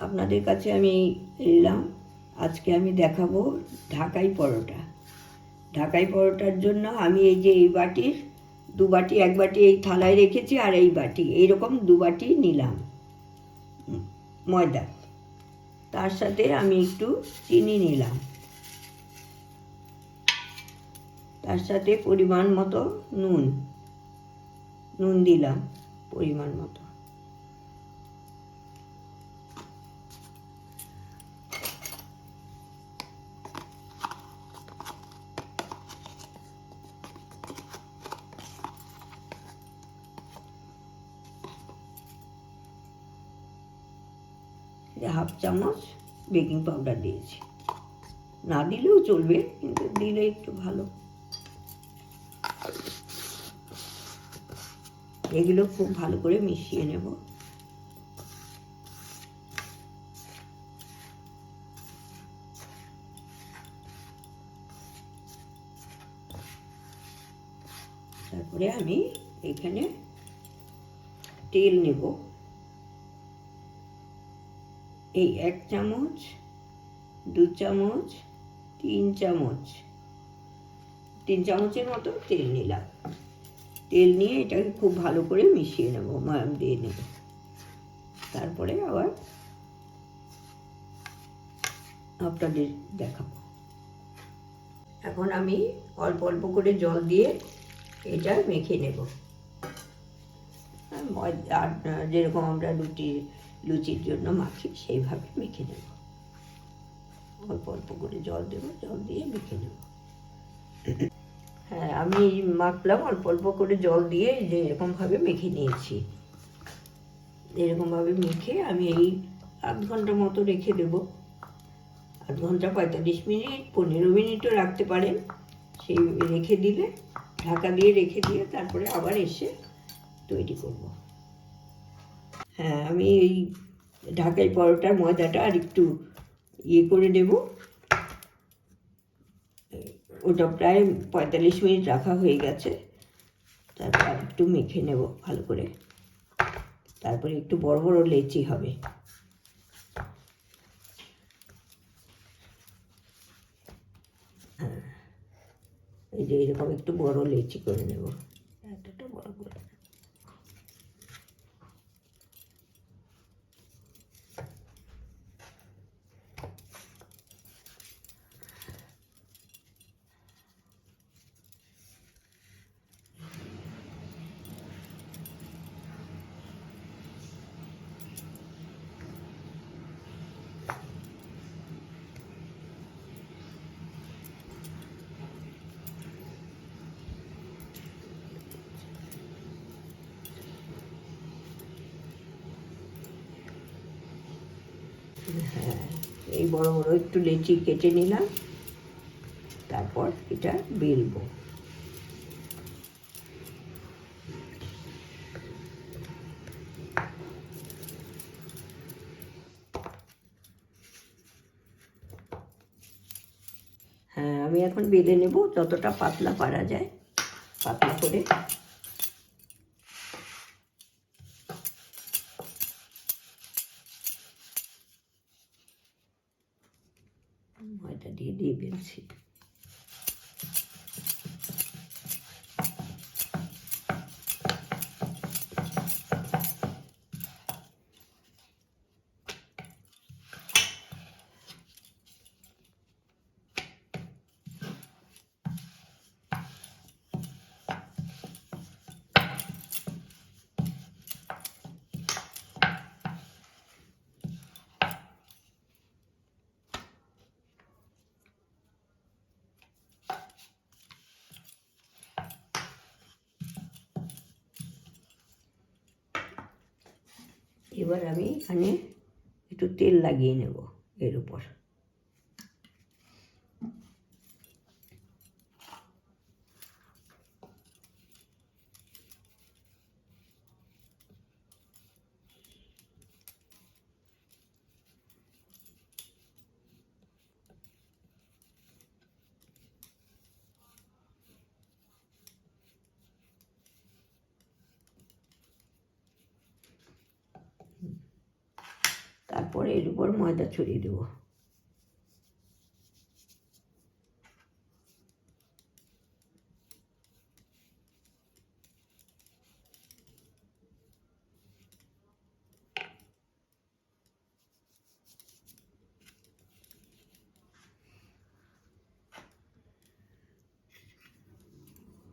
আপনাদের কাছে আমি এলাম। আজকে আমি দেখাবো ঢাকাই পরোটা। ঢাকাই পরোটার জন্য আমি এই যে এই বাটির 2 বাটি, 1 বাটি এই থালায় রেখেছি, আর এই বাটি এইরকম 2 বাটি নিলাম ময়দা। তার সাথে আমি একটু চিনি নিলাম, তার সাথে পরিমাণ মতো নুন দিলাম পরিমাণ মতো। হাফ চামচ বেকিং পাউডার দিয়েছি, না দিলেও চলবে, কিন্তু দিলে একটু ভালো। এগুলো খুব ভালো করে মিশিয়ে নেব। তারপরে আমি এখানে তেল নেব, এই 1 চামচ, 2 চামচ, 3 চামচ, 3 চামচের মতো তেল নিলাম। তেল নিয়ে এটাকে খুব ভালো করে মিশিয়ে নেব, ময়াম দিয়ে নেব। তারপরে আবার আপনাদের দেখাবো। এখন আমি অল্প অল্প করে জল দিয়ে এটা মেখে নেব। আর যেরকম আমরা লুচির জন্য মাখি সেইভাবে মেখে নেব। অল্প অল্প করে জল দেব, জল দিয়ে মেখে নেব। হ্যাঁ, আমি মাখলাম অল্প অল্প করে জল দিয়ে, যে এরকমভাবে মেখে নিয়েছি। এরকমভাবে মেখে আমি এই 8 ঘন্টা মতো রেখে দেব। 8 ঘন্টা 45 মিনিট, 15 মিনিটও রাখতে পারেন। সেই রেখে দিলে, ঢাকা দিয়ে রেখে দিয়ে তারপরে আবার এসে তৈরি করব। হ্যাঁ, আমি এই ঢাকাই পরোটার ময়দাটা আর একটু করে নেব। ওটা প্রায় 45 মিনিট রাখা হয়ে গেছে। তারপর আর একটু মেখে নেব ভালো করে। তারপরে একটু বড় বড় লেচি হবে। হ্যাঁ, এই যে এরকম একটু বড় লেচি করে নেব, এতটা বড় করে। হ্যাঁ, এই বড় বড় একটু লেচি কেটে নিলাম। তারপর এটা বেলবো। হ্যাঁ, আমি এখন বেলে নেব যতটা পাতলা পারা যায়, পাতলা করে। ময়দা দিয়ে বেলছি। এবার আমি এখানে একটু তেল লাগিয়ে নেব এর উপর। তারপরে এর উপর ময়দা ছড়িয়ে দেবো।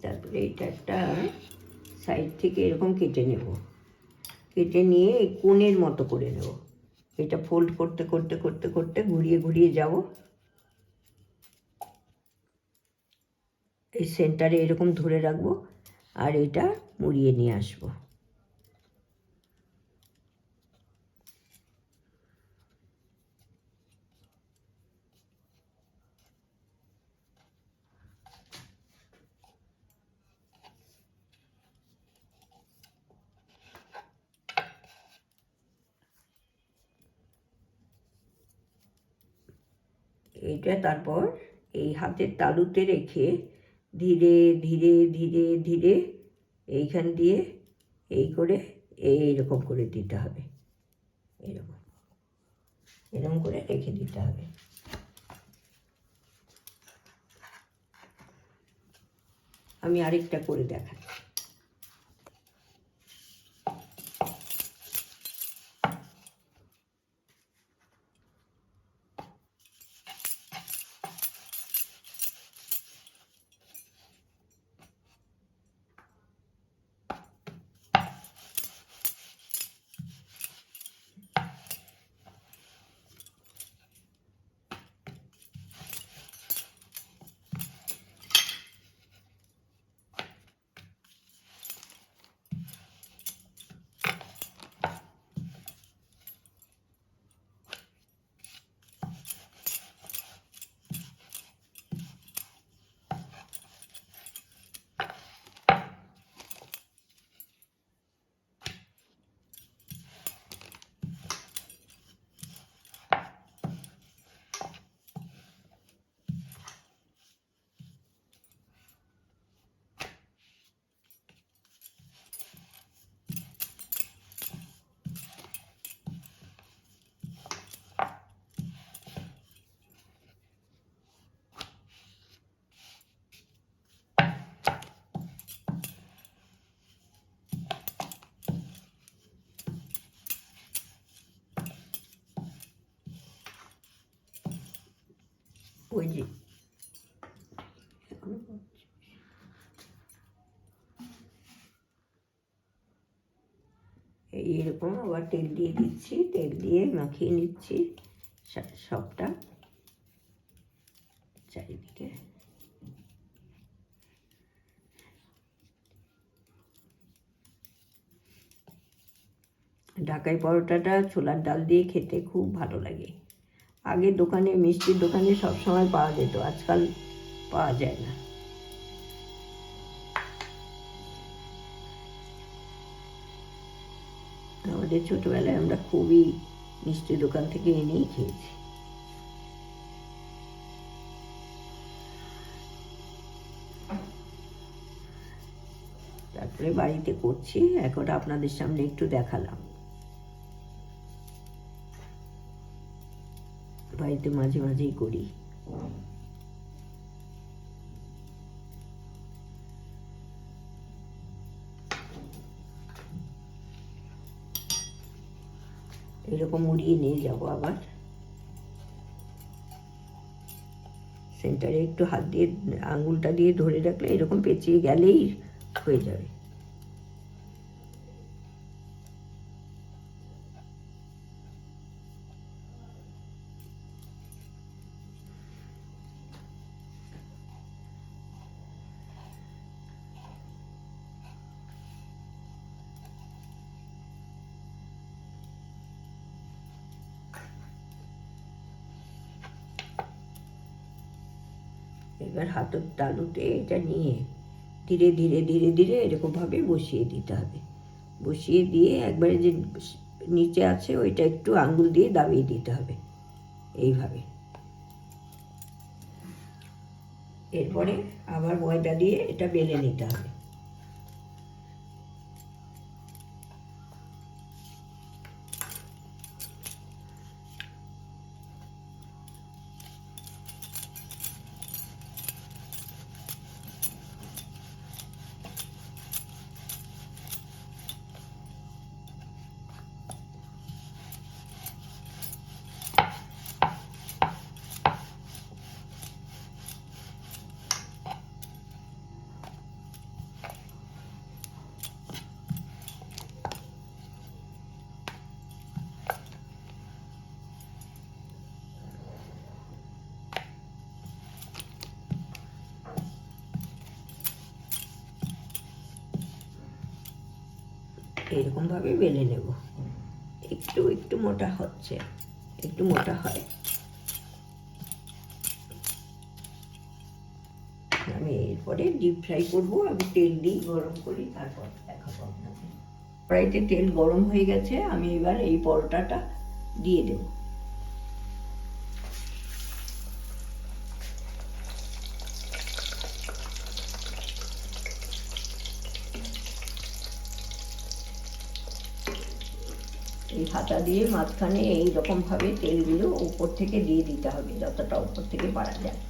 তারপরে এটা একটা সাইড থেকে এরকম কেটে নেব, কেটে নিয়ে এই কোণের মতো করে নেব। এটা ফোল্ড করতে করতে করতে করতে ঘুরিয়ে ঘুরিয়ে যাব, এই সেন্টারে এরকম ধরে রাখবো আর এটা মুড়িয়ে নিয়ে আসবো। এইটা তারপর এই হাতের তালুতে রেখে ধীরে ধীরে ধীরে ধীরে এইখান দিয়ে এই করে এইরকম করে দিতে হবে, এরকম এরকম করে রেখে দিতে হবে। আমি আরেকটা করে দেখাচ্ছি। ওই যে এইরকম আবার তেল দিয়ে দিচ্ছি, তেল দিয়ে মাখিয়ে নিচ্ছি সবটা চারিদিকে। ঢাকাই পরোটাটা ছোলার ডাল দিয়ে খেতে খুব ভালো লাগে। আগে দোকানে, মিষ্টির দোকানে সবসময় পাওয়া যেত, আজকাল পাওয়া যায় না। আমাদের ছোটবেলায় আমরা খুবই মিষ্টির দোকান থেকে এনেই খেয়েছি। তারপরে বাড়িতে করছি, এখন আপনাদের সামনে একটু দেখালাম। বাড়িতে মাঝে মাঝেই করি। এরকম উড়িয়ে নিয়ে যাব, আবার সেন্টারে একটু হাত দিয়ে আঙুলটা দিয়ে ধরে রাখলে এরকম পেঁচিয়ে গেলেই হয়ে যাবে। এবার হাতের তালুতে এটা নিয়ে ধীরে ধীরে ধীরে ধীরে এরকমভাবে বসিয়ে দিতে হবে। বসিয়ে দিয়ে একবারে যে নিচে আছে ওইটা একটু আঙুল দিয়ে দাবিয়ে দিতে হবে, এইভাবে। এরপরে আবার ময়দা দিয়ে এটা বেলে নিতে হবে। এরকমভাবে বেলে নেব। একটু একটু মোটা হচ্ছে, একটু মোটা হয়। আমি এরপরে ডিপ ফ্রাই করবো। আমি তেল দিই, গরম করি, তারপর দেখাবো আপনাকে। কড়াইতে তেল গরম হয়ে গেছে, আমি এবার এই পরোটাটা দিয়ে দেব। এই হাতা দিয়ে মাঝখানে এইরকমভাবে তেলগুলো উপর থেকে দিয়ে দিতে হবে, যতটা উপর থেকে পারা যায়।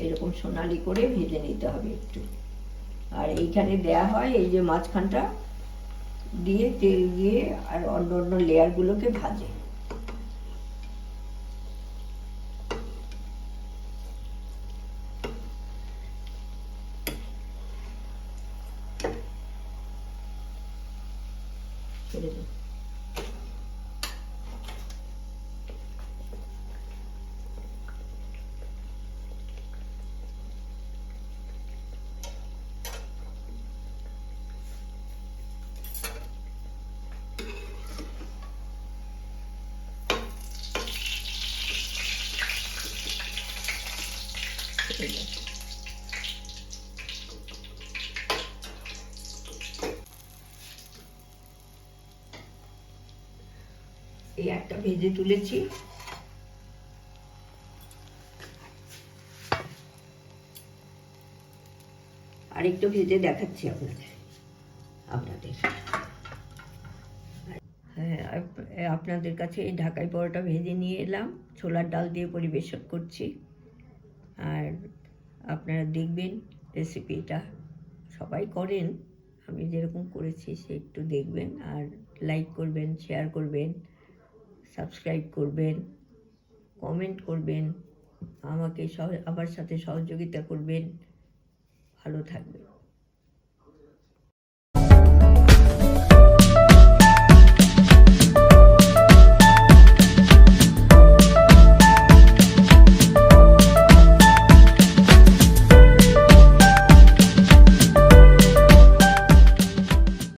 এরকম সোনালি করে ভেজে নিতে হবে একটু। আর এইখানে দেয়া হয় এই যে মাঝখানটা দিয়ে তেল দিয়ে আর অন্য অন্য লেয়ারগুলোকে ভাজে। ছেড়ে দিন। এই একটা ভেজে তুলেছি। আরেকটু ভেজে দেখাচ্ছি আপনাদের। হ্যাঁ, আপনাদের কাছে এই ঢাকাই পরোটা ভেজে নিয়ে এলাম, ছোলার ডাল দিয়ে পরিবেশন করছি। আর আপনারা দেখবেন রেসিপিটা, সবাই করেন, আমি যেরকম করেছি সে একটু দেখবেন। আর লাইক করবেন, শেয়ার করবেন, সাবস্ক্রাইব করবেন, কমেন্ট করবেন, আমাকে আমার সাথে সহযোগিতা করবেন। ভালো থাকবেন।